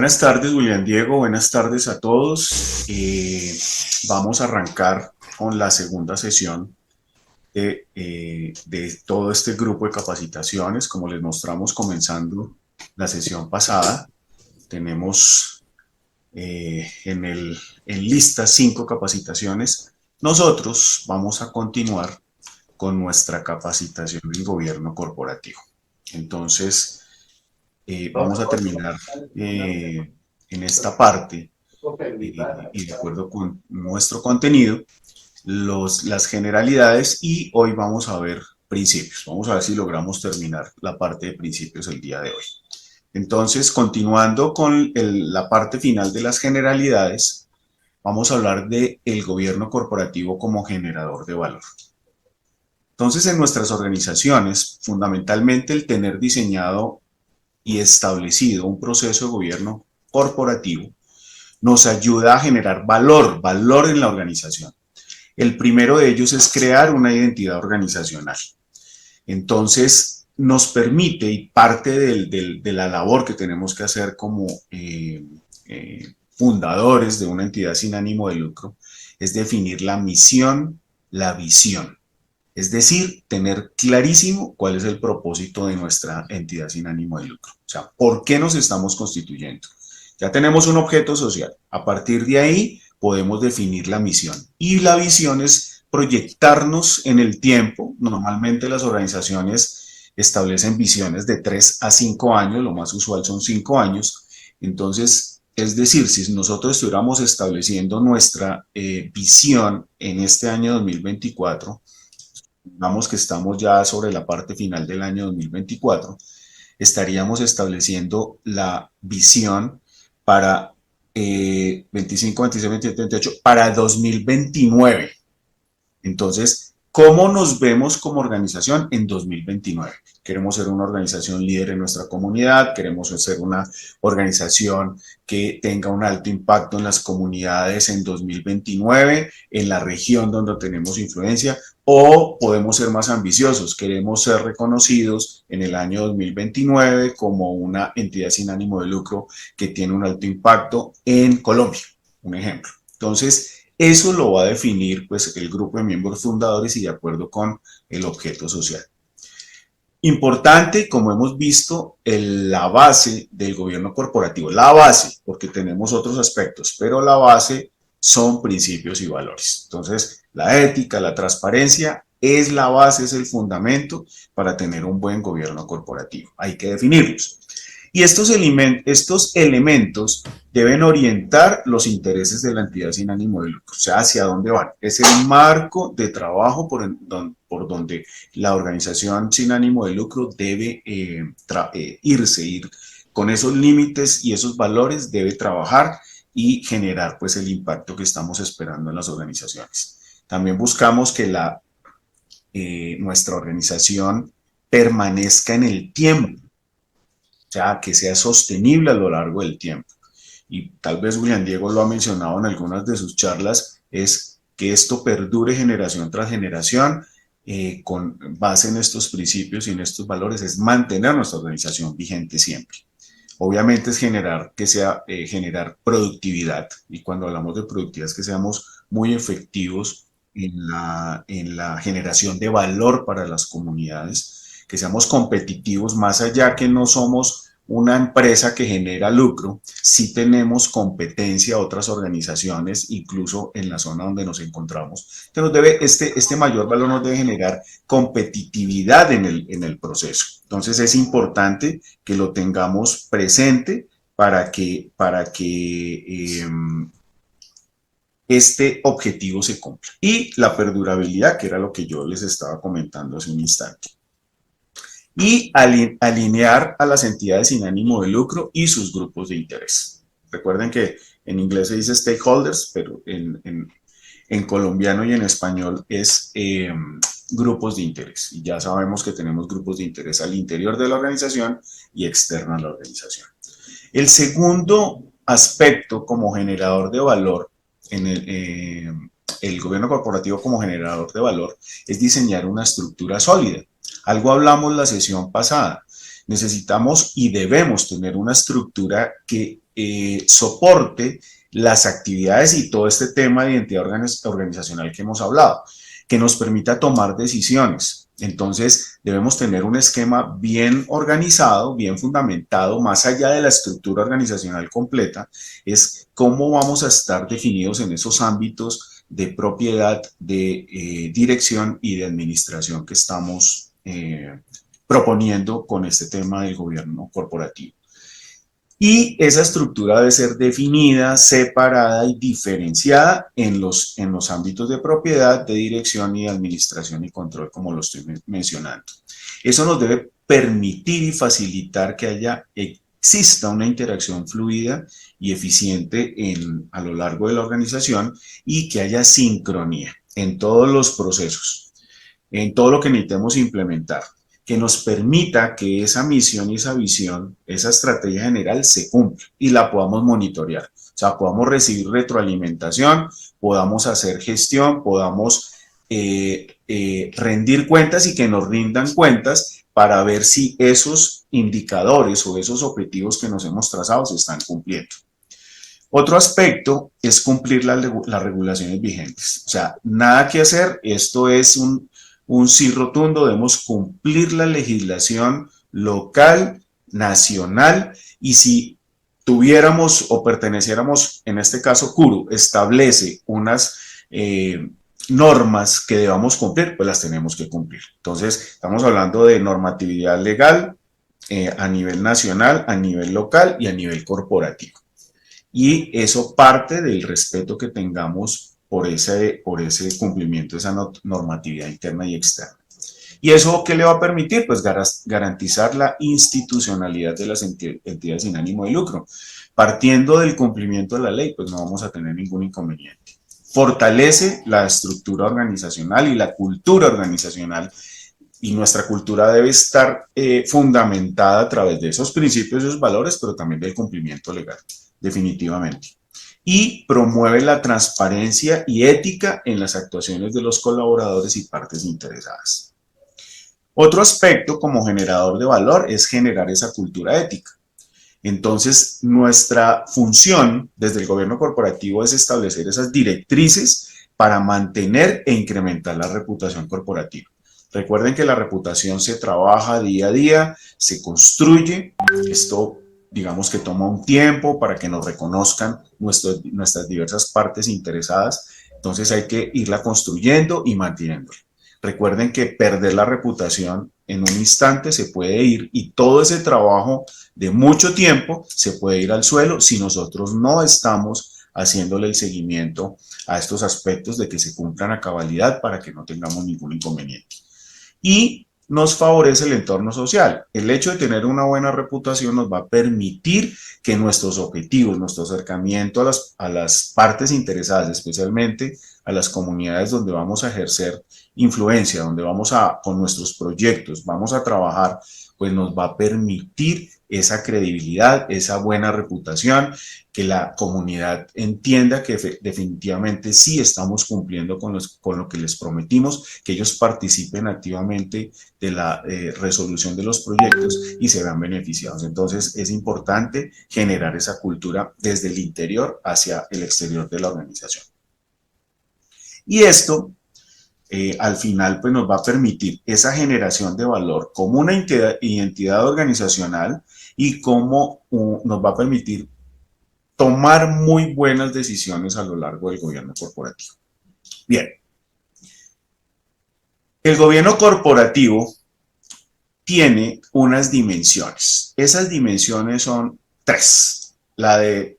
Buenas tardes, William Diego. Buenas tardes a todos. Vamos a arrancar con la segunda sesión de todo este grupo de capacitaciones. Como les mostramos comenzando la sesión pasada, tenemos en lista 5 capacitaciones. Nosotros vamos a continuar con nuestra capacitación en gobierno corporativo. Entonces, vamos a terminar en esta parte y de acuerdo con nuestro contenido, las generalidades y hoy vamos a ver principios. Vamos a ver si logramos terminar la parte de principios el día de hoy. Entonces, continuando con la parte final de las generalidades, vamos a hablar de el gobierno corporativo como generador de valor. Entonces, en nuestras organizaciones, fundamentalmente el tener diseñado y establecido un proceso de gobierno corporativo nos ayuda a generar valor en la organización. El primero de ellos es crear una identidad organizacional. Entonces, nos permite, y parte de la labor que tenemos que hacer como fundadores de una entidad sin ánimo de lucro, es definir la misión, la visión. Es decir, tener clarísimo cuál es el propósito de nuestra entidad sin ánimo de lucro. O sea, ¿por qué nos estamos constituyendo? Ya tenemos un objeto social. A partir de ahí podemos definir la misión. Y la visión es proyectarnos en el tiempo. Normalmente las organizaciones establecen visiones de 3 a 5 años, lo más usual son 5 años. Entonces, es decir, si nosotros estuviéramos estableciendo nuestra visión en este año 2024, digamos que estamos ya sobre la parte final del año 2024, estaríamos estableciendo la visión para 25, 26, 27, 28, para 2029. Entonces, ¿cómo nos vemos como organización en 2029? Queremos ser una organización líder en nuestra comunidad, queremos ser una organización que tenga un alto impacto en las comunidades en 2029, en la región donde tenemos influencia, o podemos ser más ambiciosos, queremos ser reconocidos en el año 2029 como una entidad sin ánimo de lucro que tiene un alto impacto en Colombia, un ejemplo. Entonces, eso lo va a definir pues, el grupo de miembros fundadores y de acuerdo con el objeto social. Importante, como hemos visto, la base del gobierno corporativo, la base, porque tenemos otros aspectos, pero la base son principios y valores. Entonces, la ética, la transparencia es la base, es el fundamento para tener un buen gobierno corporativo. Hay que definirlos. Y estos elementos deben orientar los intereses de la entidad sin ánimo de lucro, o sea, hacia dónde van. Es el marco de trabajo por donde la organización sin ánimo de lucro debe ir con esos límites y esos valores, debe trabajar y generar pues el impacto que estamos esperando en las organizaciones. También buscamos que nuestra organización permanezca en el tiempo, o sea, que sea sostenible a lo largo del tiempo. Y tal vez William Diego lo ha mencionado en algunas de sus charlas, es que esto perdure generación tras generación con base en estos principios y en estos valores, es mantener nuestra organización vigente siempre. Obviamente es generar productividad, y cuando hablamos de productividad es que seamos muy efectivos en la generación de valor para las comunidades, que seamos competitivos, más allá que no somos una empresa que genera lucro, sí tenemos competencia a otras organizaciones, incluso en la zona donde nos encontramos. Este mayor valor nos debe generar competitividad en el proceso. Entonces es importante que lo tengamos presente para que este objetivo se cumpla. Y la perdurabilidad, que era lo que yo les estaba comentando hace un instante. Y alinear a las entidades sin ánimo de lucro y sus grupos de interés. Recuerden que en inglés se dice stakeholders, pero en colombiano y en español es grupos de interés. Y ya sabemos que tenemos grupos de interés al interior de la organización y externo a la organización. El segundo aspecto como generador de valor en el gobierno corporativo como generador de valor es diseñar una estructura sólida. Algo hablamos la sesión pasada. Necesitamos y debemos tener una estructura que soporte las actividades y todo este tema de identidad organizacional que hemos hablado, que nos permita tomar decisiones. Entonces, debemos tener un esquema bien organizado, bien fundamentado, más allá de la estructura organizacional completa, es cómo vamos a estar definidos en esos ámbitos de propiedad, de dirección y de administración que estamos proponiendo con este tema del gobierno corporativo. Y esa estructura debe ser definida, separada y diferenciada en los ámbitos de propiedad, de dirección y de administración y control, como lo estoy mencionando. Eso nos debe permitir y facilitar que exista una interacción fluida y eficiente a lo largo de la organización y que haya sincronía en todos los procesos, en todo lo que necesitemos implementar, que nos permita que esa misión y esa visión, esa estrategia general se cumpla y la podamos monitorear. O sea, podamos recibir retroalimentación, podamos hacer gestión, podamos rendir cuentas y que nos rindan cuentas para ver si esos indicadores o esos objetivos que nos hemos trazado se están cumpliendo. Otro aspecto es cumplir las regulaciones vigentes. O sea, nada que hacer, esto es un sí rotundo, debemos cumplir la legislación local, nacional, y si tuviéramos o perteneciéramos, en este caso CURU, establece unas normas que debamos cumplir, pues las tenemos que cumplir. Entonces, estamos hablando de normatividad legal a nivel nacional, a nivel local y a nivel corporativo. Y eso parte del respeto que tengamos por ese cumplimiento de esa normatividad interna y externa. ¿Y eso qué le va a permitir? Pues garantizar la institucionalidad de las entidades sin ánimo de lucro. Partiendo del cumplimiento de la ley, pues no vamos a tener ningún inconveniente. Fortalece la estructura organizacional y la cultura organizacional, y nuestra cultura debe estar fundamentada a través de esos principios y esos valores, pero también del cumplimiento legal, definitivamente. Y promueve la transparencia y ética en las actuaciones de los colaboradores y partes interesadas. Otro aspecto como generador de valor es generar esa cultura ética. Entonces, nuestra función desde el gobierno corporativo es establecer esas directrices para mantener e incrementar la reputación corporativa. Recuerden que la reputación se trabaja día a día, se construye. Esto, digamos que toma un tiempo para que nos reconozcan nuestras diversas partes interesadas. Entonces hay que irla construyendo y manteniéndola. Recuerden que perder la reputación en un instante se puede ir, y todo ese trabajo de mucho tiempo se puede ir al suelo si nosotros no estamos haciéndole el seguimiento a estos aspectos de que se cumplan a cabalidad para que no tengamos ningún inconveniente. Y nos favorece el entorno social. El hecho de tener una buena reputación nos va a permitir que nuestros objetivos, nuestro acercamiento a las partes interesadas, especialmente a las comunidades donde vamos a ejercer influencia, donde vamos con nuestros proyectos, vamos a trabajar, pues nos va a permitir esa credibilidad, esa buena reputación, que la comunidad entienda que definitivamente sí estamos cumpliendo con lo que les prometimos, que ellos participen activamente de la resolución de los proyectos y se vean beneficiados. Entonces es importante generar esa cultura desde el interior hacia el exterior de la organización. Y esto al final pues nos va a permitir esa generación de valor como una identidad organizacional, y como nos va a permitir tomar muy buenas decisiones a lo largo del gobierno corporativo. Bien, el gobierno corporativo tiene unas dimensiones. Esas dimensiones son tres: la de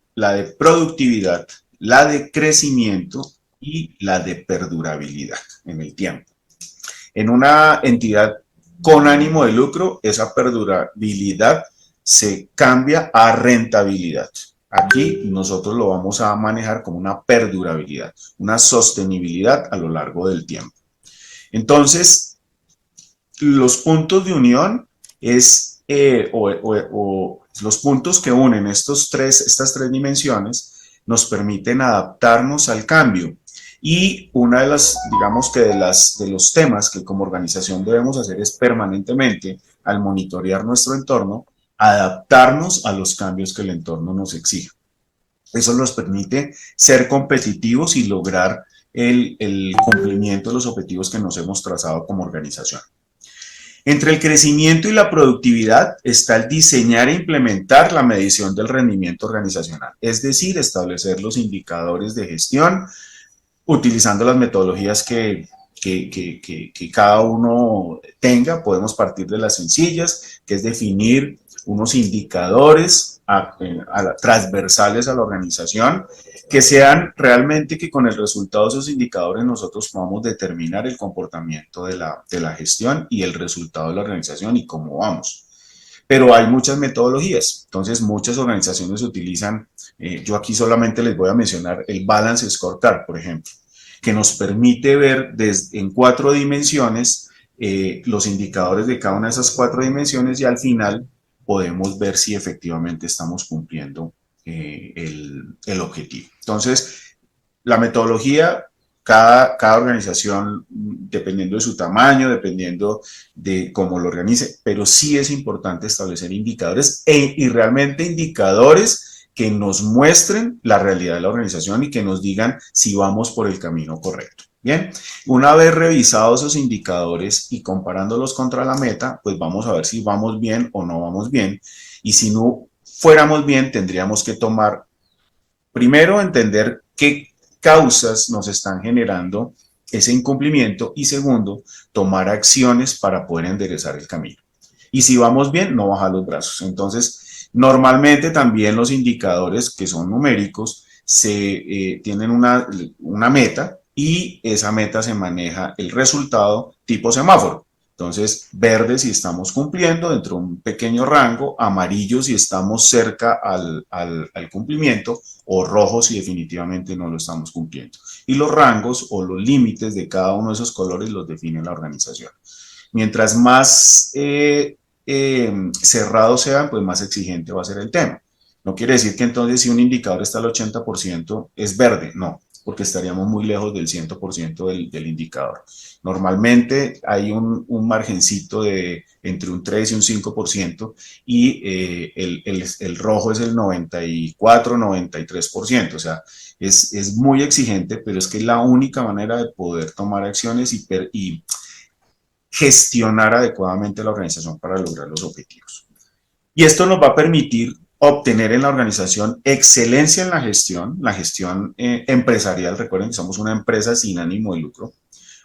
productividad, la de crecimiento y la de perdurabilidad en el tiempo. En una entidad con ánimo de lucro, esa perdurabilidad se cambia a rentabilidad. Aquí nosotros lo vamos a manejar como una perdurabilidad, una sostenibilidad a lo largo del tiempo. Entonces, los puntos de unión los puntos que unen estas tres dimensiones nos permiten adaptarnos al cambio. Y una de las, digamos que de los temas que como organización debemos hacer es permanentemente, al monitorear nuestro entorno, adaptarnos a los cambios que el entorno nos exige. Eso nos permite ser competitivos y lograr el cumplimiento de los objetivos que nos hemos trazado como organización. Entre el crecimiento y la productividad está el diseñar e implementar la medición del rendimiento organizacional, es decir, establecer los indicadores de gestión utilizando las metodologías que cada uno tenga. Podemos partir de las sencillas, que es definir unos indicadores transversales a la organización, que sean realmente que con el resultado de esos indicadores nosotros podamos determinar el comportamiento de la gestión y el resultado de la organización y cómo vamos. Pero hay muchas metodologías, entonces muchas organizaciones utilizan, yo aquí solamente les voy a mencionar el Balance Scorecard, por ejemplo, que nos permite ver en 4 dimensiones los indicadores de cada una de esas 4 dimensiones y al final podemos ver si efectivamente estamos cumpliendo el objetivo. Entonces, la metodología, cada organización, dependiendo de su tamaño, dependiendo de cómo lo organice, pero sí es importante establecer indicadores y realmente indicadores que nos muestren la realidad de la organización y que nos digan si vamos por el camino correcto. Bien, una vez revisados esos indicadores y comparándolos contra la meta, pues vamos a ver si vamos bien o no vamos bien. Y si no fuéramos bien, tendríamos que tomar, primero, entender qué causas nos están generando ese incumplimiento y segundo, tomar acciones para poder enderezar el camino. Y si vamos bien, no bajar los brazos. Entonces, normalmente también los indicadores que son numéricos tienen una meta y esa meta se maneja el resultado tipo semáforo. Entonces, verde si estamos cumpliendo dentro de un pequeño rango, amarillo si estamos cerca al cumplimiento o rojo si definitivamente no lo estamos cumpliendo. Y los rangos o los límites de cada uno de esos colores los define la organización. Mientras más cerrados sean, pues más exigente va a ser el tema. No quiere decir que entonces si un indicador está al 80% es verde, no, porque estaríamos muy lejos del 100% del indicador. Normalmente hay un margencito de entre un 3 y un 5% y el rojo es el 94, 93%, o sea, es muy exigente, pero es que es la única manera de poder tomar acciones y gestionar adecuadamente la organización para lograr los objetivos. Y esto nos va a permitir obtener en la organización excelencia en la gestión empresarial. Recuerden que somos una empresa sin ánimo de lucro,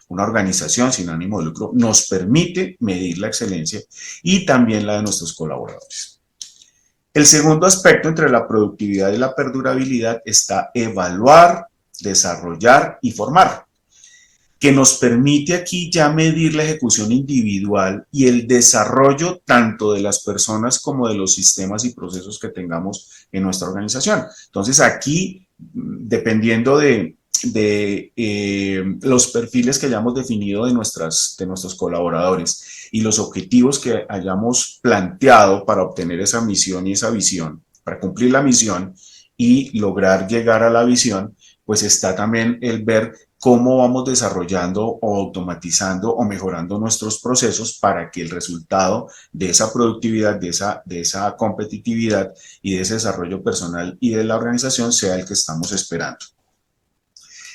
una organización sin ánimo de lucro, nos permite medir la excelencia y también la de nuestros colaboradores. El segundo aspecto entre la productividad y la perdurabilidad está evaluar, desarrollar y formar, que nos permite aquí ya medir la ejecución individual y el desarrollo tanto de las personas como de los sistemas y procesos que tengamos en nuestra organización. Entonces aquí, dependiendo de los perfiles que hayamos definido de nuestros colaboradores y los objetivos que hayamos planteado para obtener esa misión y esa visión, para cumplir la misión y lograr llegar a la visión, pues está también el ver cómo vamos desarrollando o automatizando o mejorando nuestros procesos para que el resultado de esa productividad, de esa competitividad y de ese desarrollo personal y de la organización sea el que estamos esperando.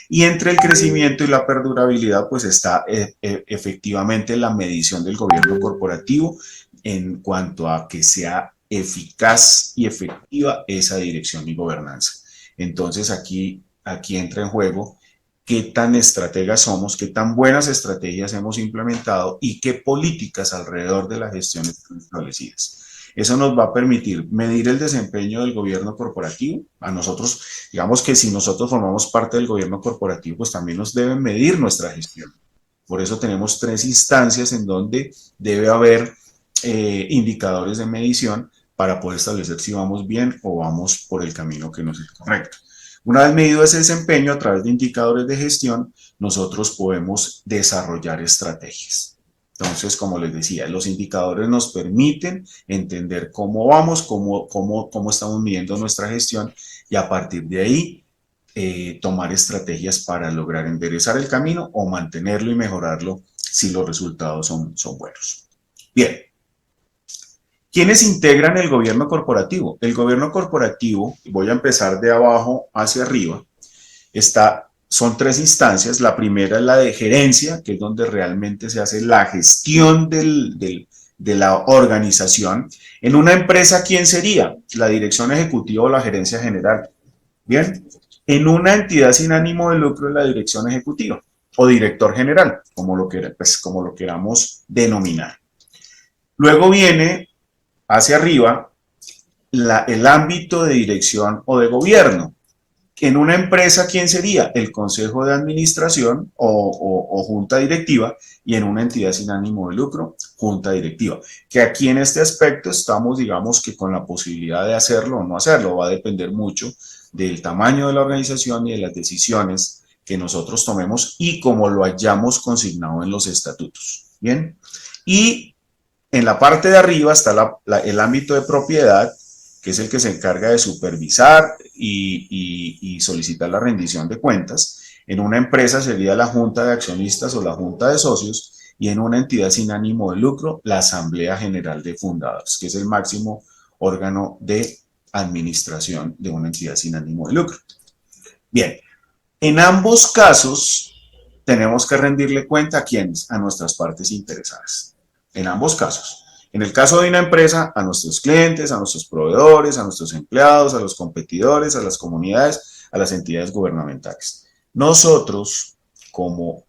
Y entre el crecimiento y la perdurabilidad, pues está efectivamente la medición del gobierno corporativo en cuanto a que sea eficaz y efectiva esa dirección y gobernanza. Entonces aquí entra en juego qué tan estrategas somos, qué tan buenas estrategias hemos implementado y qué políticas alrededor de la gestión están establecidas. Eso nos va a permitir medir el desempeño del gobierno corporativo. A nosotros, digamos que si nosotros formamos parte del gobierno corporativo, pues también nos deben medir nuestra gestión. Por eso tenemos 3 instancias en donde debe haber indicadores de medición para poder establecer si vamos bien o vamos por el camino que nos es correcto. Una vez medido ese desempeño a través de indicadores de gestión, nosotros podemos desarrollar estrategias. Entonces, como les decía, los indicadores nos permiten entender cómo vamos, cómo estamos midiendo nuestra gestión y a partir de ahí tomar estrategias para lograr enderezar el camino o mantenerlo y mejorarlo si los resultados son buenos. Bien. ¿Quiénes integran el gobierno corporativo? El gobierno corporativo, voy a empezar de abajo hacia arriba, son tres instancias. La primera es la de gerencia, que es donde realmente se hace la gestión de la organización. En una empresa, ¿quién sería? La dirección ejecutiva o la gerencia general. Bien, en una entidad sin ánimo de lucro es la dirección ejecutiva o director general, como lo queramos denominar. Luego viene hacia arriba el ámbito de dirección o de gobierno. En una empresa, ¿quién sería? El consejo de administración o junta directiva, y en una entidad sin ánimo de lucro, junta directiva. Que aquí en este aspecto estamos, digamos que con la posibilidad de hacerlo o no hacerlo, va a depender mucho del tamaño de la organización y de las decisiones que nosotros tomemos y como lo hayamos consignado en los estatutos. Bien, y en la parte de arriba está el ámbito de propiedad, que es el que se encarga de supervisar y solicitar la rendición de cuentas. En una empresa sería la junta de accionistas o la junta de socios, y en una entidad sin ánimo de lucro, la Asamblea General de Fundadores, que es el máximo órgano de administración de una entidad sin ánimo de lucro. Bien, en ambos casos tenemos que rendirle cuenta a quiénes, a nuestras partes interesadas. En ambos casos. En el caso de una empresa, a nuestros clientes, a nuestros proveedores, a nuestros empleados, a los competidores, a las comunidades, a las entidades gubernamentales. Nosotros, como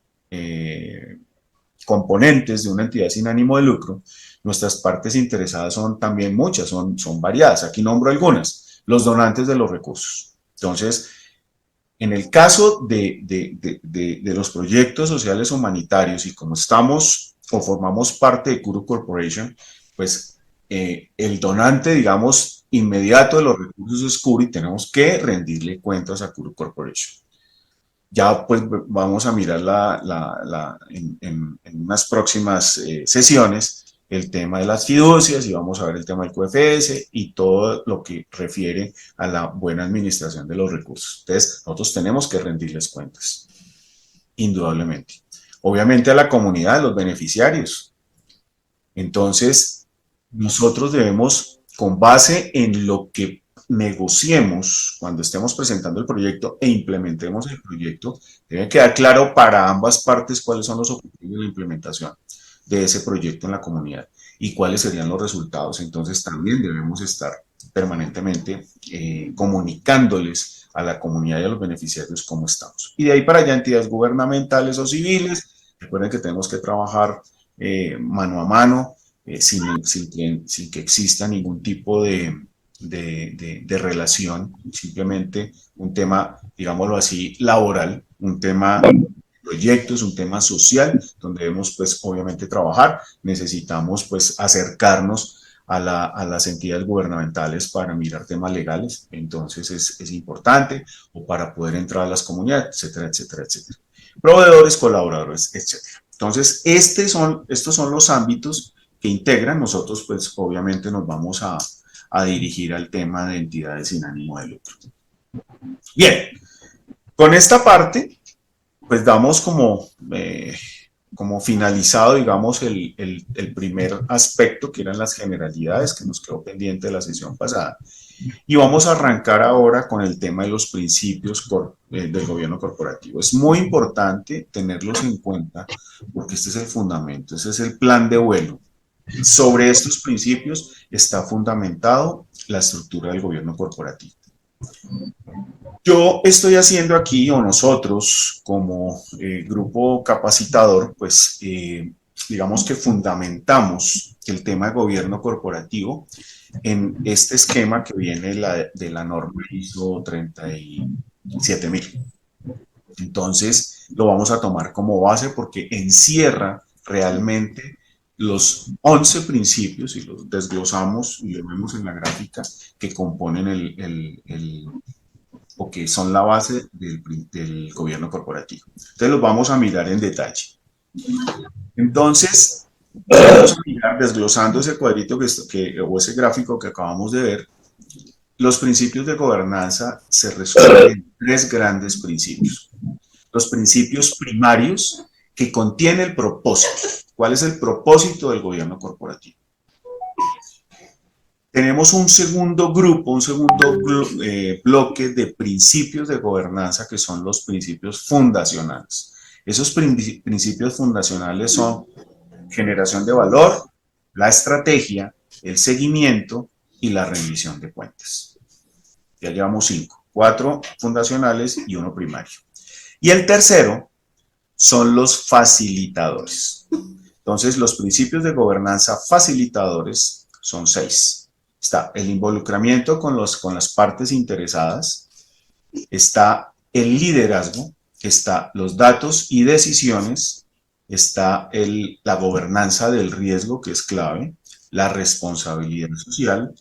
componentes de una entidad sin ánimo de lucro, nuestras partes interesadas son también muchas, son variadas. Aquí nombro algunas. Los donantes de los recursos. Entonces, en el caso de los proyectos sociales humanitarios, y como estamos o formamos parte de Kuru Corporation, pues el donante, digamos, inmediato de los recursos es Kuru, y tenemos que rendirle cuentas a Kuru Corporation. Ya pues vamos a mirar en unas próximas sesiones el tema de las fiducias, y vamos a ver el tema del QFS y todo lo que refiere a la buena administración de los recursos. Entonces, nosotros tenemos que rendirles cuentas, indudablemente. Obviamente a la comunidad, los beneficiarios. Entonces, nosotros debemos, con base en lo que negociemos cuando estemos presentando el proyecto e implementemos el proyecto, debe quedar claro para ambas partes cuáles son los objetivos de la implementación de ese proyecto en la comunidad y cuáles serían los resultados. Entonces también debemos estar permanentemente comunicándoles a la comunidad y a los beneficiarios cómo estamos. Y de ahí para allá, entidades gubernamentales o civiles, recuerden que tenemos que trabajar mano a mano, sin que exista ningún tipo de relación, simplemente un tema, digámoslo así, laboral, un tema de proyectos, un tema social, donde debemos pues obviamente trabajar. Necesitamos pues acercarnos a las entidades gubernamentales para mirar temas legales, entonces es importante, o para poder entrar a las comunidades, etcétera, etcétera, etcétera. Proveedores, colaboradores, etcétera. Entonces, estos son los ámbitos que integran. Nosotros pues obviamente nos vamos a dirigir al tema de entidades sin ánimo de lucro. Bien, con esta parte, pues damos como finalizado, digamos, el primer aspecto, que eran las generalidades, que nos quedó pendiente de la sesión pasada. Y vamos a arrancar ahora con el tema de los principios del gobierno corporativo. Es muy importante tenerlos en cuenta porque este es el fundamento, ese es el plan de vuelo. Sobre estos principios está fundamentado la estructura del gobierno corporativo. Yo estoy haciendo aquí, o nosotros como grupo capacitador, pues digamos que fundamentamos el tema de gobierno corporativo en este esquema que viene de la norma ISO 37000. Entonces lo vamos a tomar como base porque encierra realmente los 11 principios, y los desglosamos y lo vemos en la gráfica, que componen o que son la base del gobierno corporativo. Entonces los vamos a mirar en detalle. Entonces, vamos a mirar, desglosando ese cuadrito o ese gráfico que acabamos de ver. Los principios de gobernanza se resuelven en tres grandes principios. Los principios primarios, que contienen el propósito. ¿Cuál es el propósito del gobierno corporativo? Tenemos un segundo grupo, bloque de principios de gobernanza que son los principios fundacionales. Esos principios fundacionales son generación de valor, la estrategia, el seguimiento y la rendición de cuentas. Ya llevamos 5, 4 fundacionales y 1 primario. Y el tercero son los facilitadores. Entonces, los principios de gobernanza facilitadores son 6. Está el involucramiento con las partes interesadas, está el liderazgo, está los datos y decisiones, está la gobernanza del riesgo, que es clave, la responsabilidad social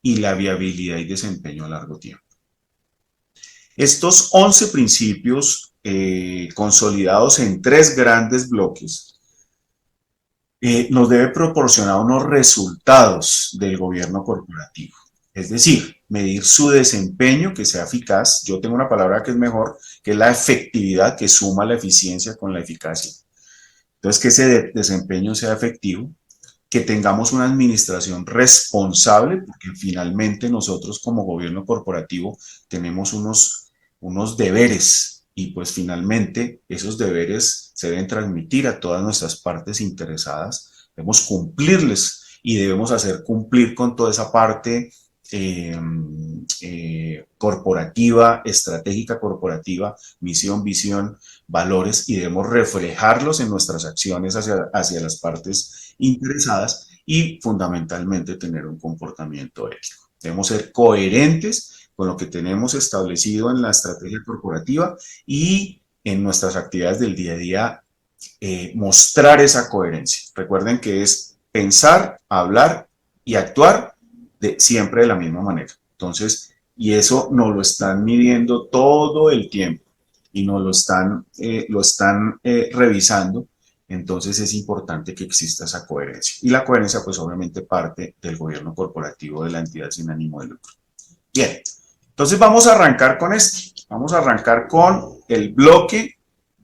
y la viabilidad y desempeño a largo tiempo. Estos 11 principios consolidados en 3 grandes bloques nos debe proporcionar unos resultados del gobierno corporativo. Es decir, medir su desempeño, que sea eficaz. Yo tengo una palabra que es mejor, que es la efectividad, que suma la eficiencia con la eficacia. Entonces, que ese desempeño sea efectivo, que tengamos una administración responsable, porque finalmente nosotros como gobierno corporativo tenemos unos deberes y pues finalmente esos deberes se deben transmitir a todas nuestras partes interesadas, debemos cumplirles y debemos hacer cumplir con toda esa parte corporativa, estratégica corporativa, misión, visión, valores, y debemos reflejarlos en nuestras acciones hacia las partes interesadas y fundamentalmente tener un comportamiento ético. Debemos ser coherentes con lo que tenemos establecido en la estrategia corporativa y en nuestras actividades del día a día mostrar esa coherencia. Recuerden que es pensar, hablar y actuar siempre de la misma manera. Entonces, y eso nos lo están midiendo todo el tiempo y nos lo están revisando. Entonces es importante que exista esa coherencia. Y la coherencia, pues obviamente parte del gobierno corporativo de la entidad sin ánimo de lucro. Bien, entonces vamos a arrancar con este. Vamos a arrancar con el bloque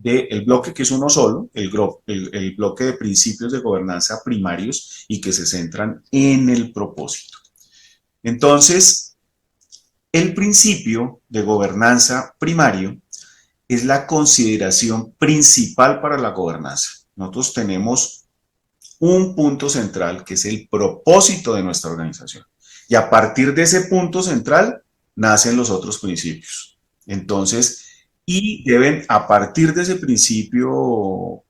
que es uno solo, el bloque de principios de gobernanza primarios y que se centran en el propósito. Entonces, el principio de gobernanza primario es la consideración principal para la gobernanza. Nosotros tenemos un punto central que es el propósito de nuestra organización. Y a partir de ese punto central nacen los otros principios. Entonces, y deben, a partir de ese principio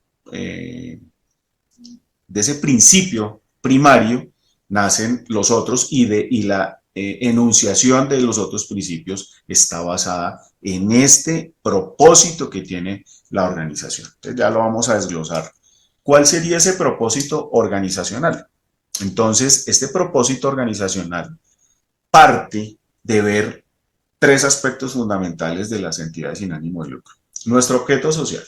primario, nacen los otros y la enunciación de los otros principios está basada en este propósito que tiene la organización. Entonces ya lo vamos a desglosar. ¿Cuál sería ese propósito organizacional? Entonces, este propósito organizacional parte de ver 3 aspectos fundamentales de las entidades sin ánimo de lucro. Nuestro objeto social.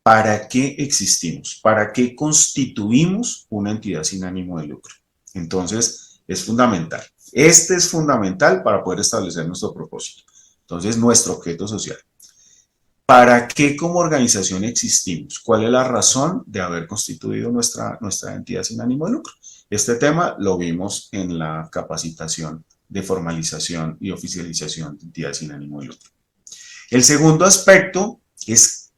¿Para qué existimos? ¿Para qué constituimos una entidad sin ánimo de lucro? Entonces, es fundamental. Este es fundamental para poder establecer nuestro propósito. Entonces, nuestro objeto social. ¿Para qué como organización existimos? ¿Cuál es la razón de haber constituido nuestra entidad sin ánimo de lucro? Este tema lo vimos en la capacitación de formalización y oficialización de entidades sin ánimo de lucro. El segundo aspecto es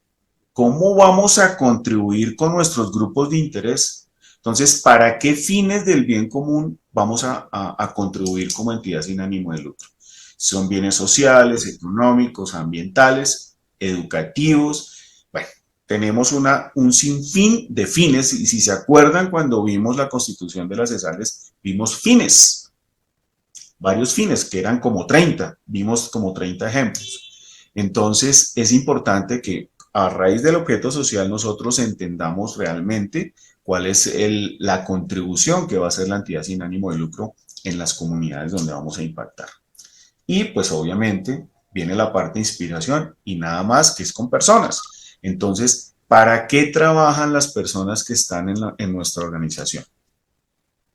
cómo vamos a contribuir con nuestros grupos de interés. Entonces, ¿para qué fines del bien común vamos a contribuir como entidad sin ánimo de lucro? Son bienes sociales, económicos, ambientales, educativos. Bueno, tenemos un sinfín de fines, y si se acuerdan cuando vimos la constitución de las ESALes, vimos fines, varios fines, que eran como 30, vimos como 30 ejemplos. Entonces, es importante que a raíz del objeto social nosotros entendamos realmente cuál es la contribución que va a hacer la entidad sin ánimo de lucro en las comunidades donde vamos a impactar. Y pues obviamente viene la parte de inspiración y nada más que es con personas. Entonces, ¿para qué trabajan las personas que están en nuestra organización?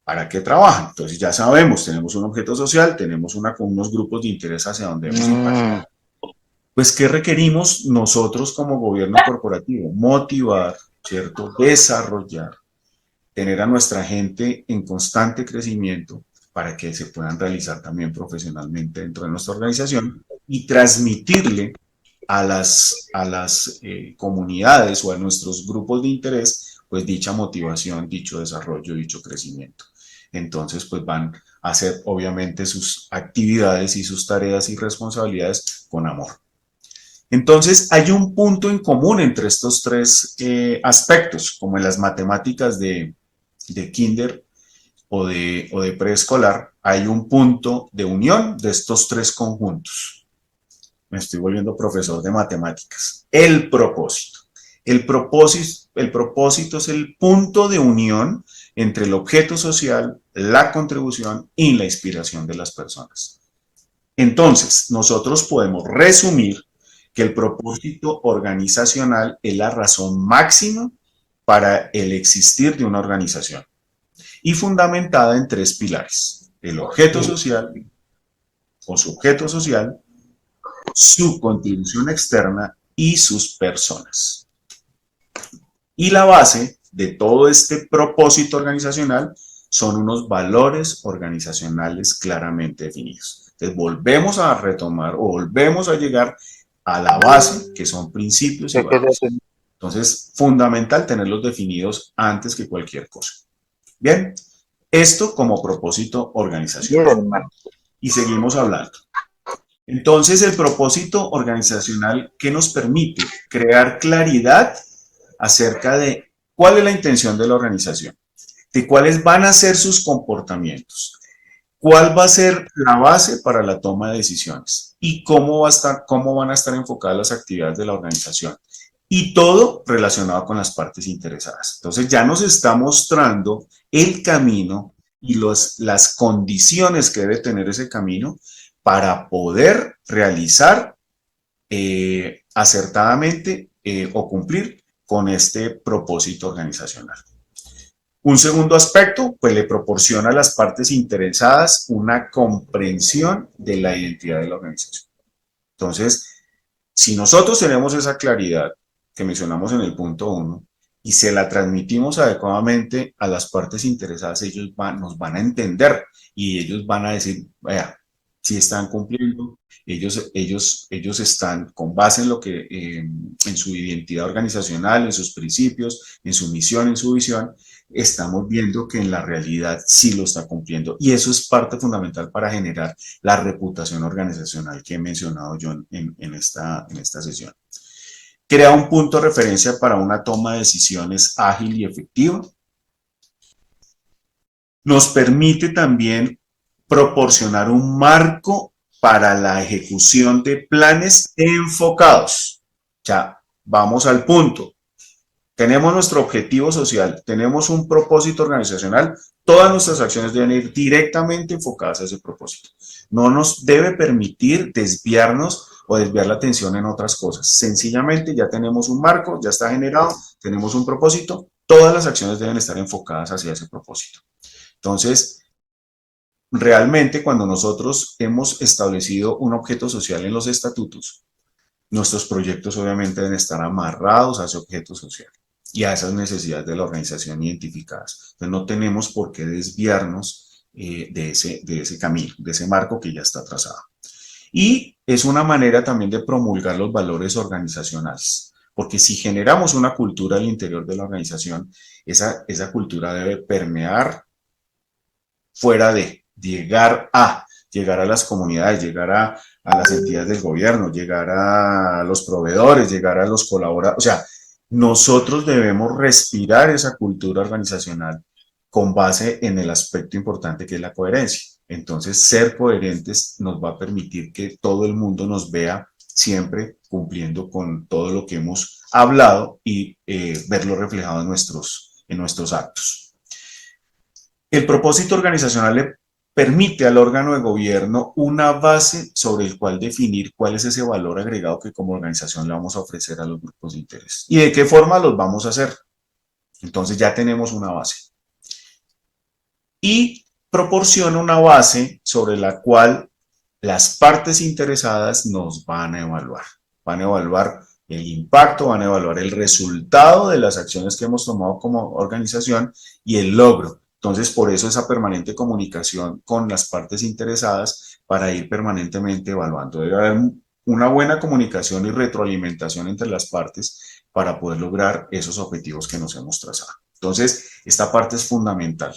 ¿Para qué trabajan? Entonces ya sabemos, tenemos un objeto social, tenemos unos grupos de interés hacia donde debemos impactar. Pues, ¿qué requerimos nosotros como gobierno corporativo? Motivar, ¿cierto? Desarrollar tener a nuestra gente en constante crecimiento para que se puedan realizar también profesionalmente dentro de nuestra organización y transmitirle a las comunidades o a nuestros grupos de interés, pues dicha motivación, dicho desarrollo, dicho crecimiento. Entonces, pues van a hacer obviamente sus actividades y sus tareas y responsabilidades con amor. Entonces, hay un punto en común entre estos tres aspectos, como en las matemáticas de kinder o de preescolar, hay un punto de unión de estos tres conjuntos. Me estoy volviendo profesor de matemáticas. El propósito. El propósito es el punto de unión entre el objeto social, la contribución y la inspiración de las personas. Entonces, nosotros podemos resumir que el propósito organizacional es la razón máxima para el existir de una organización y fundamentada en tres pilares: el objeto social o su objeto social, su contribución externa y sus personas. Y la base de todo este propósito organizacional son unos valores organizacionales claramente definidos. Entonces volvemos a retomar o volvemos a llegar a la base, que son principios y valores. Entonces, fundamental tenerlos definidos antes que cualquier cosa. Bien, esto como propósito organizacional. Y seguimos hablando. Entonces, el propósito organizacional, ¿qué nos permite? Crear claridad acerca de cuál es la intención de la organización, de cuáles van a ser sus comportamientos, cuál va a ser la base para la toma de decisiones y cómo van a estar enfocadas las actividades de la organización. Y todo relacionado con las partes interesadas. Entonces ya nos está mostrando el camino y las condiciones que debe tener ese camino para poder realizar acertadamente o cumplir con este propósito organizacional. Un segundo aspecto, pues le proporciona a las partes interesadas una comprensión de la identidad de la organización. Entonces, si nosotros tenemos esa claridad que mencionamos en el punto 1 y se la transmitimos adecuadamente a las partes interesadas, ellos nos van a entender y ellos van a decir, vea, si están cumpliendo, ellos están con base en lo que, en su identidad organizacional, en sus principios, en su misión, en su visión, estamos viendo que en la realidad sí lo está cumpliendo. Y eso es parte fundamental para generar la reputación organizacional que he mencionado yo en esta sesión. Crea un punto de referencia para una toma de decisiones ágil y efectiva. Nos permite también proporcionar un marco para la ejecución de planes enfocados. Ya, vamos al punto. Tenemos nuestro objetivo social, tenemos un propósito organizacional, todas nuestras acciones deben ir directamente enfocadas a ese propósito. No nos debe permitir desviarnos o desviar la atención en otras cosas. Sencillamente ya tenemos un marco, ya está generado, tenemos un propósito, todas las acciones deben estar enfocadas hacia ese propósito. Entonces, realmente cuando nosotros hemos establecido un objeto social en los estatutos, nuestros proyectos obviamente deben estar amarrados a ese objeto social y a esas necesidades de la organización identificadas. Entonces no tenemos por qué desviarnos de ese camino, de ese marco que ya está trazado. Y es una manera también de promulgar los valores organizacionales, porque si generamos una cultura al interior de la organización, esa cultura debe permear fuera de, llegar a las comunidades, llegar a las entidades del gobierno, llegar a los proveedores, llegar a los colaboradores. O sea, nosotros debemos respirar esa cultura organizacional con base en el aspecto importante que es la coherencia. Entonces, ser coherentes nos va a permitir que todo el mundo nos vea siempre cumpliendo con todo lo que hemos hablado y verlo reflejado en nuestros actos. El propósito organizacional le permite al órgano de gobierno una base sobre el cual definir cuál es ese valor agregado que como organización le vamos a ofrecer a los grupos de interés y de qué forma los vamos a hacer. Entonces ya tenemos una base. Y proporciona una base sobre la cual las partes interesadas nos van a evaluar. Van a evaluar el impacto, van a evaluar el resultado de las acciones que hemos tomado como organización y el logro. Entonces, por eso esa permanente comunicación con las partes interesadas para ir permanentemente evaluando. Debe haber una buena comunicación y retroalimentación entre las partes para poder lograr esos objetivos que nos hemos trazado. Entonces, esta parte es fundamental.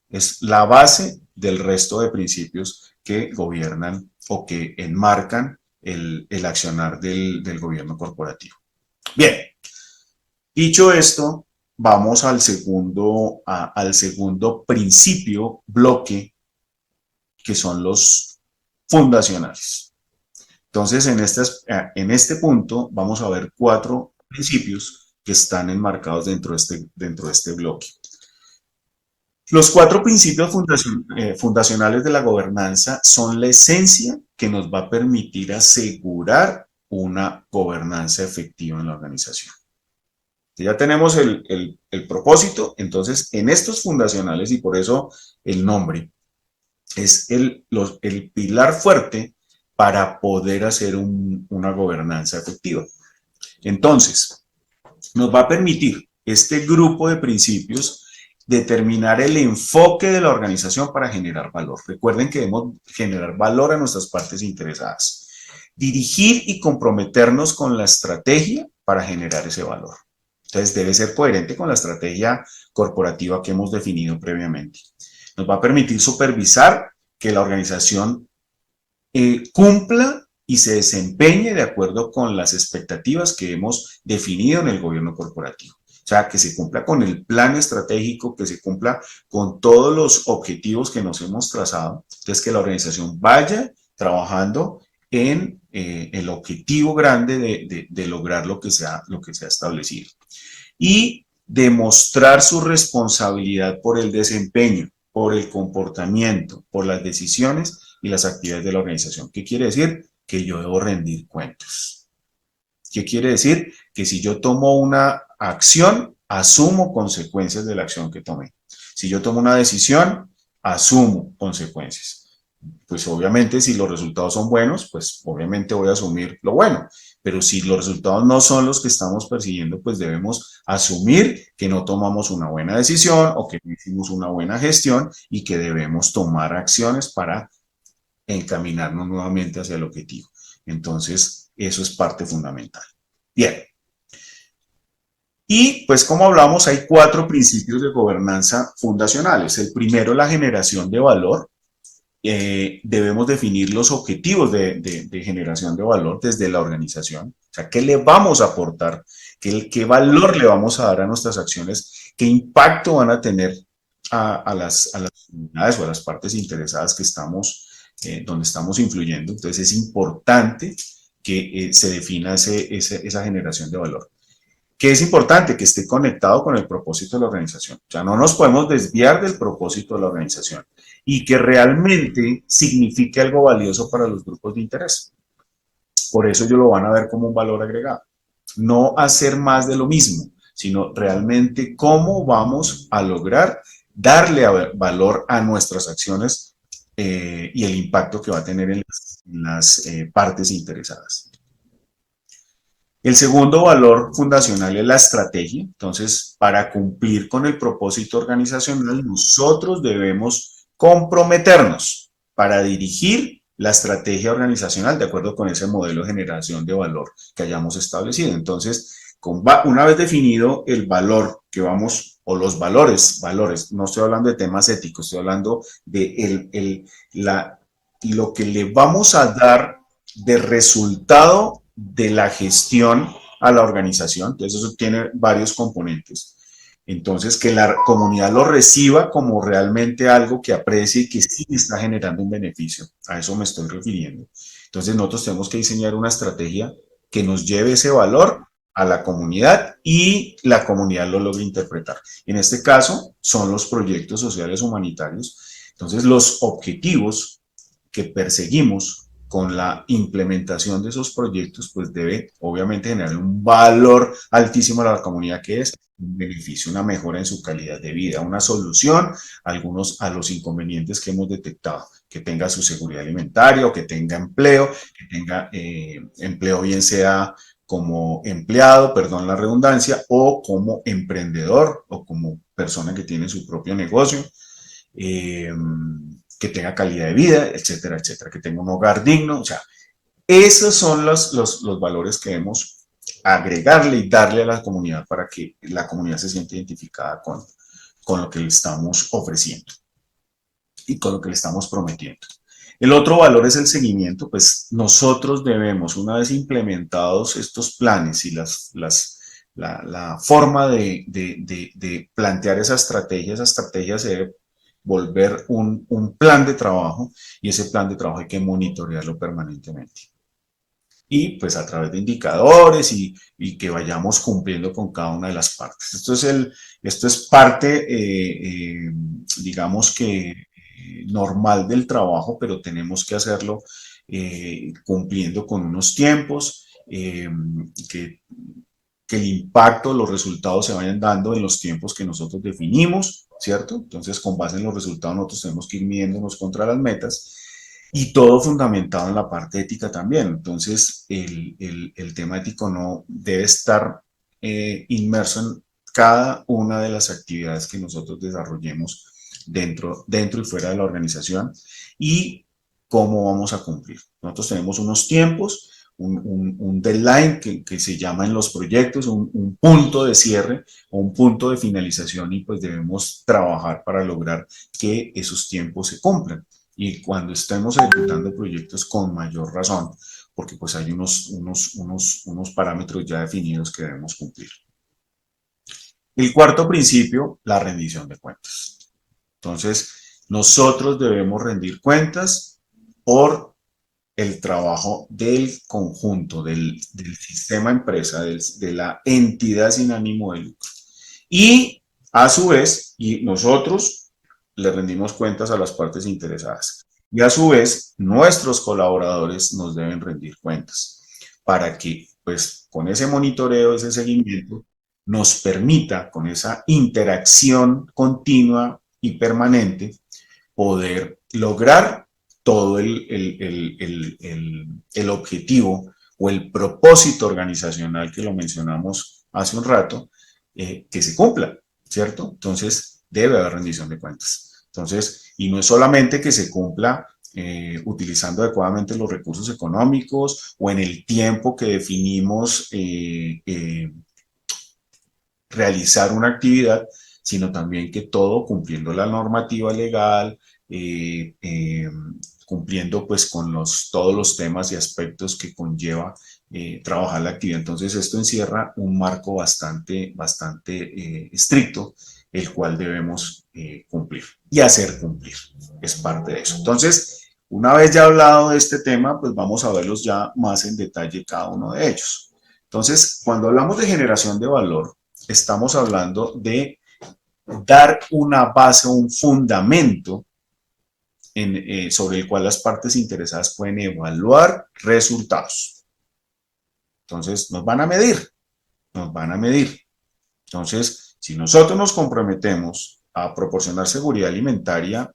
Es la base del resto de principios que gobiernan o que enmarcan el accionar del gobierno corporativo. Bien, dicho esto, vamos al segundo principio, bloque, que son los fundacionales. Entonces, en este punto vamos a ver 4 principios que están enmarcados dentro de este bloque. Los 4 principios fundacionales de la gobernanza son la esencia que nos va a permitir asegurar una gobernanza efectiva en la organización. Ya tenemos el propósito, entonces en estos fundacionales, y por eso el nombre, es el pilar fuerte para poder hacer una gobernanza efectiva. Entonces, nos va a permitir este grupo de principios determinar el enfoque de la organización para generar valor. Recuerden que debemos generar valor a nuestras partes interesadas. Dirigir y comprometernos con la estrategia para generar ese valor. Entonces debe ser coherente con la estrategia corporativa que hemos definido previamente. Nos va a permitir supervisar que la organización cumpla y se desempeñe de acuerdo con las expectativas que hemos definido en el gobierno corporativo. O sea, que se cumpla con el plan estratégico, que se cumpla con todos los objetivos que nos hemos trazado. Entonces, que la organización vaya trabajando en el objetivo grande de lograr lo que se ha establecido. Y demostrar su responsabilidad por el desempeño, por el comportamiento, por las decisiones y las actividades de la organización. ¿Qué quiere decir? Que yo debo rendir cuentas. ¿Qué quiere decir? Que si yo tomo una acción, asumo consecuencias de la acción que tomé. Si yo tomo una decisión, asumo consecuencias. Pues obviamente si los resultados son buenos, pues obviamente voy a asumir lo bueno. Pero si los resultados no son los que estamos persiguiendo, pues debemos asumir que no tomamos una buena decisión o que no hicimos una buena gestión y que debemos tomar acciones para encaminarnos nuevamente hacia el objetivo. Entonces, eso es parte fundamental. Bien. Y pues como hablamos, hay 4 principios de gobernanza fundacionales. El primero, la generación de valor. Debemos definir los objetivos de generación de valor desde la organización. O sea, ¿qué le vamos a aportar? ¿Qué valor le vamos a dar a nuestras acciones? ¿Qué impacto van a tener a las comunidades o a las partes interesadas que donde estamos influyendo? Entonces es importante que se defina esa generación de valor. ¿Qué es importante? Que esté conectado con el propósito de la organización. O sea, no nos podemos desviar del propósito de la organización y que realmente signifique algo valioso para los grupos de interés. Por eso ellos lo van a ver como un valor agregado. No hacer más de lo mismo, sino realmente cómo vamos a lograr darle valor a nuestras acciones y el impacto que va a tener en las partes interesadas. El segundo valor fundacional es la estrategia. Entonces, para cumplir con el propósito organizacional, nosotros debemos comprometernos para dirigir la estrategia organizacional de acuerdo con ese modelo de generación de valor que hayamos establecido. Entonces, una vez definido el valor que vamos, o los valores, no estoy hablando de temas éticos, estoy hablando de lo que le vamos a dar de resultado de la gestión a la organización. Entonces eso tiene varios componentes. Entonces que la comunidad lo reciba como realmente algo que aprecie y que sí está generando un beneficio. A eso me estoy refiriendo. Entonces nosotros tenemos que diseñar una estrategia que nos lleve ese valor a la comunidad y la comunidad lo logre interpretar. En este caso son los proyectos sociales humanitarios. Entonces los objetivos que perseguimos con la implementación de esos proyectos, pues debe obviamente generar un valor altísimo a la comunidad, que es un beneficio, una mejora en su calidad de vida, una solución a los inconvenientes que hemos detectado, que tenga su seguridad alimentaria o que tenga empleo bien sea como empleado, perdón la redundancia, o como emprendedor o como persona que tiene su propio negocio, eh, que tenga calidad de vida, etcétera, etcétera, que tenga un hogar digno. O sea, esos son los valores que debemos agregarle y darle a la comunidad para que la comunidad se sienta identificada con lo que le estamos ofreciendo y con lo que le estamos prometiendo. El otro valor es el seguimiento, pues nosotros debemos, una vez implementados estos planes y la forma de plantear esa estrategia se debe volver un plan de trabajo y ese plan de trabajo hay que monitorearlo permanentemente. Y pues a través de indicadores y que vayamos cumpliendo con cada una de las partes. Esto es parte, digamos que normal del trabajo, pero tenemos que hacerlo cumpliendo con unos tiempos, que, que el impacto, los resultados se vayan dando en los tiempos que nosotros definimos, ¿cierto? Entonces, con base en los resultados, nosotros tenemos que ir midiéndonos contra las metas y todo fundamentado en la parte ética también. Entonces, el tema ético no debe estar inmerso en cada una de las actividades que nosotros desarrollemos dentro y fuera de la organización y cómo vamos a cumplir. Nosotros tenemos unos tiempos, un deadline que se llama en los proyectos, un punto de cierre o un punto de finalización y pues debemos trabajar para lograr que esos tiempos se cumplan. Y cuando estemos ejecutando proyectos con mayor razón, porque pues hay unos parámetros ya definidos que debemos cumplir. El cuarto principio, la rendición de cuentas. Entonces, nosotros debemos rendir cuentas por el trabajo del conjunto, del sistema empresa, de la entidad sin ánimo de lucro. Y a su vez, y nosotros le rendimos cuentas a las partes interesadas. Y a su vez, nuestros colaboradores nos deben rendir cuentas para que, pues, con ese monitoreo, ese seguimiento, nos permita, con esa interacción continua y permanente, poder lograr todo el objetivo o el propósito organizacional que lo mencionamos hace un rato, que se cumpla, ¿cierto? Entonces, debe haber rendición de cuentas. Entonces, y no es solamente que se cumpla utilizando adecuadamente los recursos económicos o en el tiempo que definimos realizar una actividad, sino también que todo cumpliendo la normativa legal, eh, eh, cumpliendo pues con todos los temas y aspectos que conlleva trabajar la actividad. Entonces esto encierra un marco bastante estricto, el cual debemos cumplir y hacer cumplir. Es parte de eso. Entonces, una vez ya hablado de este tema, pues vamos a verlos ya más en detalle cada uno de ellos. Entonces, cuando hablamos de generación de valor, estamos hablando de dar una base, un fundamento sobre el cual las partes interesadas pueden evaluar resultados. Entonces, nos van a medir, nos van a medir. Entonces, si nosotros nos comprometemos a proporcionar seguridad alimentaria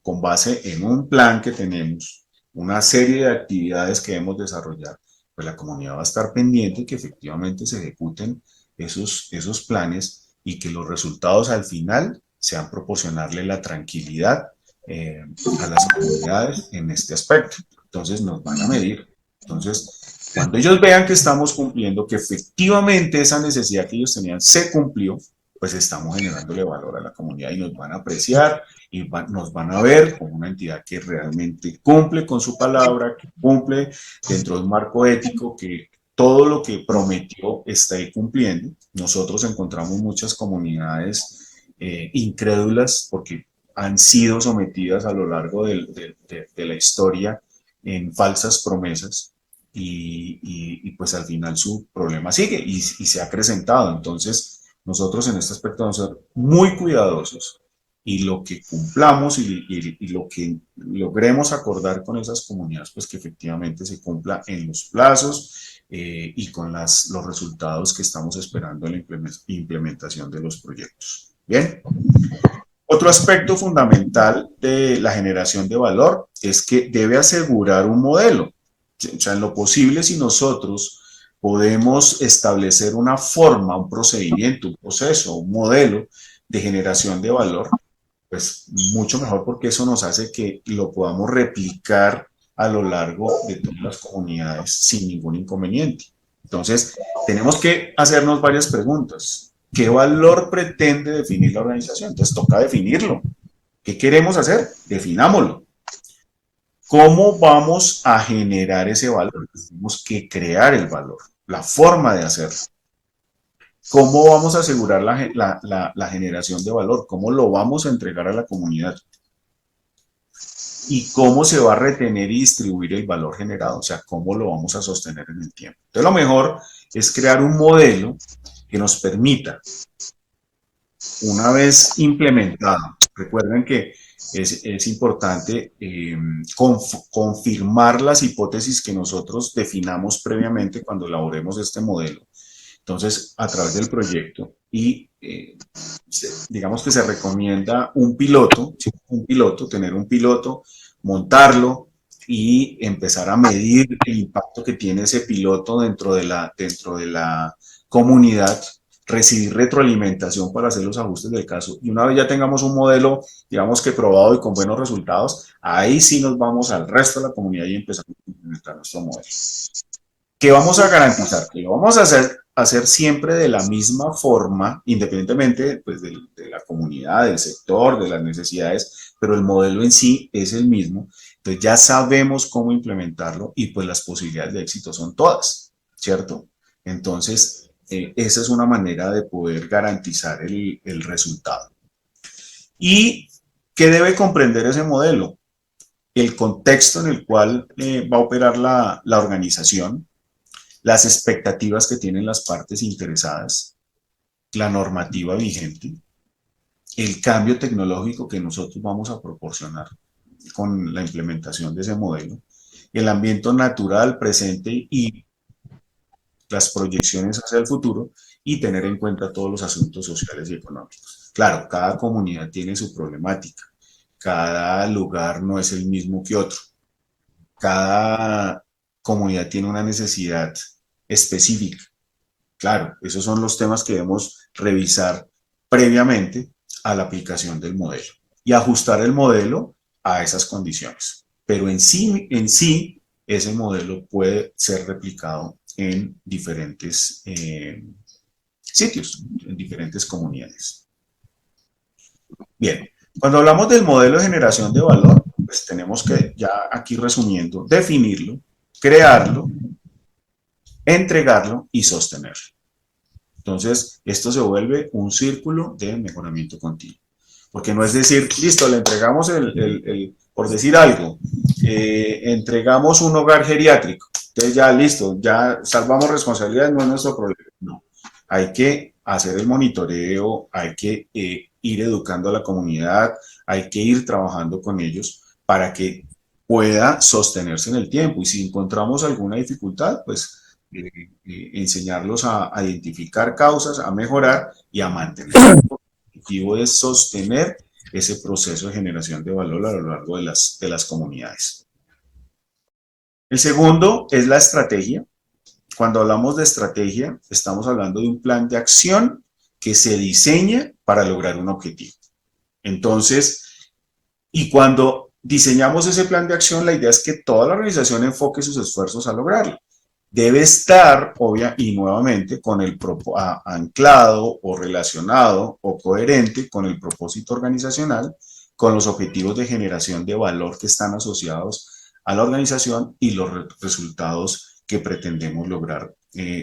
con base en un plan que tenemos, una serie de actividades que debemos desarrollar, pues la comunidad va a estar pendiente que efectivamente se ejecuten esos planes y que los resultados al final sean proporcionarle la tranquilidad a las comunidades en este aspecto. Entonces nos van a medir. Entonces, cuando ellos vean que estamos cumpliendo, que efectivamente esa necesidad que ellos tenían se cumplió, pues estamos generándole valor a la comunidad y nos van a apreciar y nos van a ver como una entidad que realmente cumple con su palabra, que cumple dentro de un marco ético, que todo lo que prometió está ahí cumpliendo. Nosotros encontramos muchas comunidades incrédulas porque han sido sometidas a lo largo de la historia en falsas promesas y pues al final su problema sigue y se ha acrecentado. Entonces, nosotros en este aspecto vamos a ser muy cuidadosos y lo que cumplamos y lo que logremos acordar con esas comunidades, pues que efectivamente se cumpla en los plazos y con los resultados que estamos esperando en la implementación de los proyectos. Bien. Otro aspecto fundamental de la generación de valor es que debe asegurar un modelo. O sea, en lo posible, si nosotros podemos establecer una forma, un procedimiento, un proceso, un modelo de generación de valor, pues mucho mejor, porque eso nos hace que lo podamos replicar a lo largo de todas las comunidades sin ningún inconveniente. Entonces, tenemos que hacernos varias preguntas. ¿Qué valor pretende definir la organización? Entonces, toca definirlo. ¿Qué queremos hacer? Definámoslo. ¿Cómo vamos a generar ese valor? Tenemos que crear el valor, la forma de hacerlo. ¿Cómo vamos a asegurar la generación de valor? ¿Cómo lo vamos a entregar a la comunidad? ¿Y cómo se va a retener y distribuir el valor generado? O sea, ¿cómo lo vamos a sostener en el tiempo? Entonces, lo mejor es crear un modelo que nos permita, una vez implementado, recuerden que es importante confirmar las hipótesis que nosotros definamos previamente cuando elaboremos este modelo. Entonces, a través del proyecto y digamos que se recomienda un piloto, tener un piloto, montarlo y empezar a medir el impacto que tiene ese piloto dentro de la comunidad, recibir retroalimentación para hacer los ajustes del caso. Y una vez ya tengamos un modelo, digamos que probado y con buenos resultados, ahí sí nos vamos al resto de la comunidad y empezamos a implementar nuestro modelo. ¿Qué vamos a garantizar? Que lo vamos a hacer siempre de la misma forma, independientemente pues, de la comunidad, del sector, de las necesidades, pero el modelo en sí es el mismo. Entonces ya sabemos cómo implementarlo y pues las posibilidades de éxito son todas, ¿cierto? Entonces, esa es una manera de poder garantizar el resultado. ¿Y qué debe comprender ese modelo? El contexto en el cual va a operar la organización, las expectativas que tienen las partes interesadas, la normativa vigente, el cambio tecnológico que nosotros vamos a proporcionar con la implementación de ese modelo, el ambiente natural presente y las proyecciones hacia el futuro, y tener en cuenta todos los asuntos sociales y económicos. Claro, cada comunidad tiene su problemática, cada lugar no es el mismo que otro, cada comunidad tiene una necesidad específica. Claro, esos son los temas que debemos revisar previamente a la aplicación del modelo y ajustar el modelo a esas condiciones. Pero en sí ese modelo puede ser replicado en diferentes sitios, en diferentes comunidades. Bien, cuando hablamos del modelo de generación de valor, pues tenemos que, ya aquí resumiendo, definirlo, crearlo, entregarlo y sostenerlo. Entonces, esto se vuelve un círculo de mejoramiento continuo. Porque no es decir, listo, le entregamos por decir algo, entregamos un hogar geriátrico, entonces ya listo, ya salvamos responsabilidades, no es nuestro problema. No, hay que hacer el monitoreo, hay que ir educando a la comunidad, hay que ir trabajando con ellos para que pueda sostenerse en el tiempo. Y si encontramos alguna dificultad, pues enseñarlos a identificar causas, a mejorar y a mantener. El objetivo es sostener ese proceso de generación de valor a lo largo de las comunidades. El segundo es la estrategia. Cuando hablamos de estrategia, estamos hablando de un plan de acción que se diseña para lograr un objetivo. Entonces, y cuando diseñamos ese plan de acción, la idea es que toda la organización enfoque sus esfuerzos a lograrlo. Debe estar, obvia y nuevamente, con el anclado o relacionado o coherente con el propósito organizacional, con los objetivos de generación de valor que están asociados a la organización y los resultados que pretendemos lograr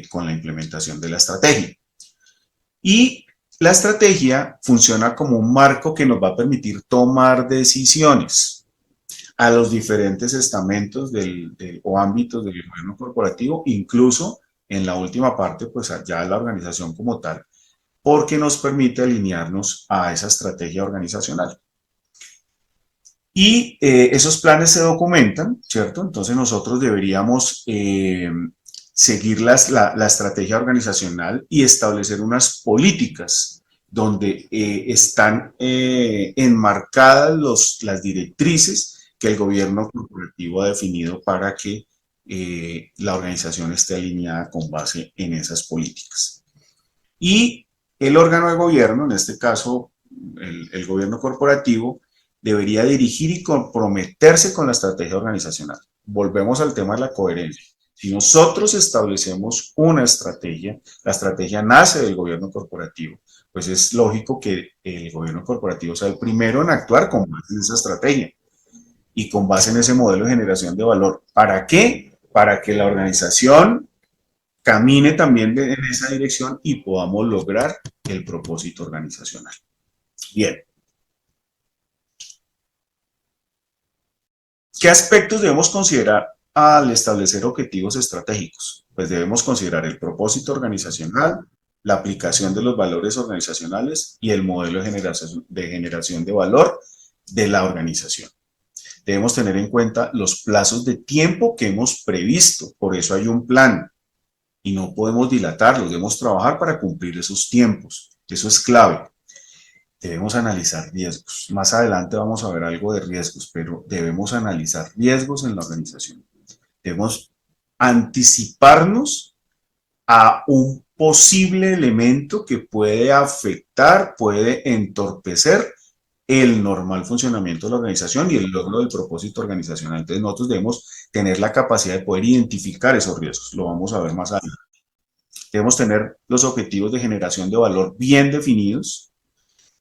con la implementación de la estrategia. Y la estrategia funciona como un marco que nos va a permitir tomar decisiones a los diferentes estamentos o ámbitos del gobierno corporativo, incluso en la última parte, pues ya la organización como tal, porque nos permite alinearnos a esa estrategia organizacional. Y esos planes se documentan, ¿cierto? Entonces nosotros deberíamos seguir la estrategia organizacional y establecer unas políticas donde están enmarcadas las directrices que el gobierno corporativo ha definido para que la organización esté alineada con base en esas políticas. Y el órgano de gobierno, en este caso el gobierno corporativo, debería dirigir y comprometerse con la estrategia organizacional. Volvemos al tema de la coherencia. Si nosotros establecemos una estrategia, la estrategia nace del gobierno corporativo, pues es lógico que el gobierno corporativo sea el primero en actuar con base en esa estrategia y con base en ese modelo de generación de valor. ¿Para qué? Para que la organización camine también en esa dirección y podamos lograr el propósito organizacional. Bien. ¿Qué aspectos debemos considerar al establecer objetivos estratégicos? Pues debemos considerar el propósito organizacional, la aplicación de los valores organizacionales y el modelo de generación de valor de la organización. Debemos tener en cuenta los plazos de tiempo que hemos previsto, por eso hay un plan y no podemos dilatarlos, debemos trabajar para cumplir esos tiempos, eso es clave. Debemos analizar riesgos. Más adelante vamos a ver algo de riesgos, pero debemos analizar riesgos en la organización. Debemos anticiparnos a un posible elemento que puede afectar, puede entorpecer el normal funcionamiento de la organización y el logro del propósito organizacional. Entonces nosotros debemos tener la capacidad de poder identificar esos riesgos. Lo vamos a ver más adelante. Debemos tener los objetivos de generación de valor bien definidos,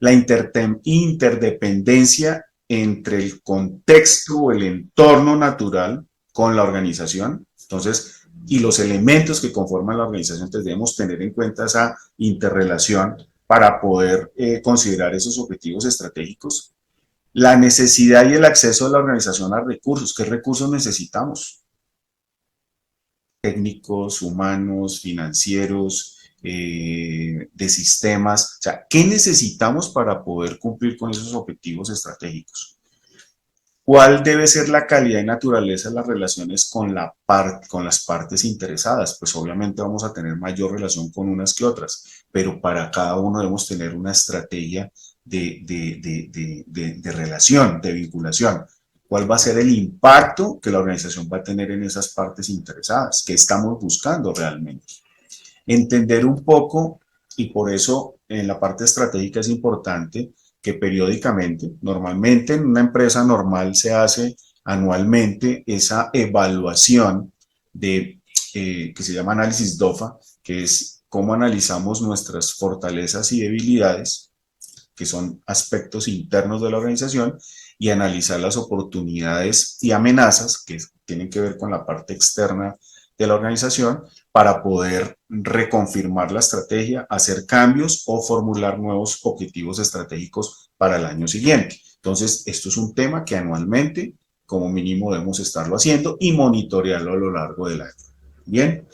la interdependencia entre el contexto o el entorno natural con la organización, entonces, y los elementos que conforman la organización, entonces debemos tener en cuenta esa interrelación para poder considerar esos objetivos estratégicos. La necesidad y el acceso de la organización a recursos. ¿Qué recursos necesitamos? Técnicos, humanos, financieros, de sistemas. O sea, ¿qué necesitamos para poder cumplir con esos objetivos estratégicos? ¿Cuál debe ser la calidad y naturaleza de las relaciones con con las partes interesadas? Pues obviamente vamos a tener mayor relación con unas que otras, pero para cada uno debemos tener una estrategia de relación, de vinculación. ¿Cuál va a ser el impacto que la organización va a tener en esas partes interesadas? ¿Qué estamos buscando realmente? Entender un poco, y por eso en la parte estratégica es importante que periódicamente, normalmente en una empresa normal se hace anualmente esa evaluación que se llama análisis DOFA, que es cómo analizamos nuestras fortalezas y debilidades, que son aspectos internos de la organización, y analizar las oportunidades y amenazas que tienen que ver con la parte externa de la organización para poder reconfirmar la estrategia, hacer cambios o formular nuevos objetivos estratégicos para el año siguiente. Entonces, esto es un tema que anualmente, como mínimo, debemos estarlo haciendo y monitorearlo a lo largo del año. Bien,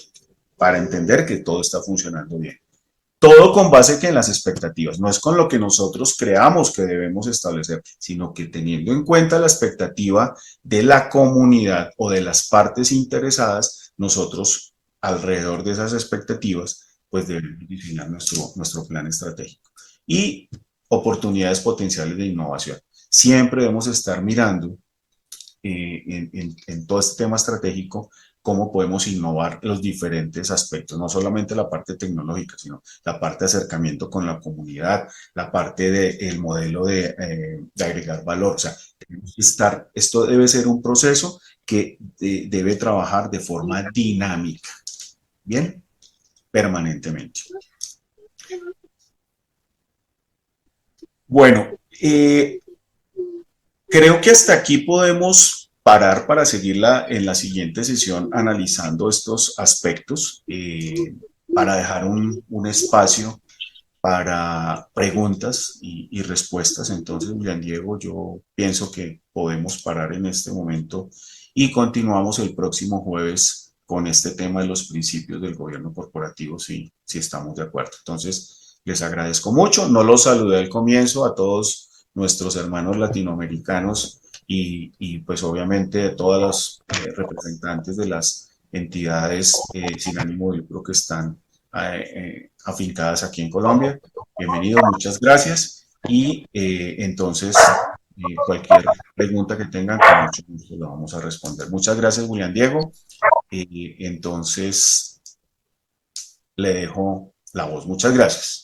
para entender que todo está funcionando bien. Todo con base que en las expectativas, no es con lo que nosotros creamos que debemos establecer, sino que teniendo en cuenta la expectativa de la comunidad o de las partes interesadas, nosotros alrededor de esas expectativas, pues debemos diseñar nuestro plan estratégico. Y oportunidades potenciales de innovación. Siempre debemos estar mirando en todo este tema estratégico cómo podemos innovar los diferentes aspectos, no solamente la parte tecnológica, sino la parte de acercamiento con la comunidad, la parte del modelo de agregar valor. O sea, tenemos que estar, esto debe ser un proceso que debe trabajar de forma dinámica, ¿bien? Permanentemente. Bueno, creo que hasta aquí podemos parar para seguirla en la siguiente sesión analizando estos aspectos para dejar un espacio para preguntas y respuestas. Entonces, Julián Diego, yo pienso que podemos parar en este momento y continuamos el próximo jueves con este tema de los principios del gobierno corporativo, si estamos de acuerdo. Entonces, les agradezco mucho. No los saludé al comienzo a todos nuestros hermanos latinoamericanos y pues obviamente a todos los representantes de las entidades sin ánimo de lucro que están afincadas aquí en Colombia. Bienvenidos, muchas gracias. Y entonces, cualquier pregunta que tengan, con mucho gusto lo vamos a responder. Muchas gracias, Julián Diego. Entonces, le dejo la voz. Muchas gracias.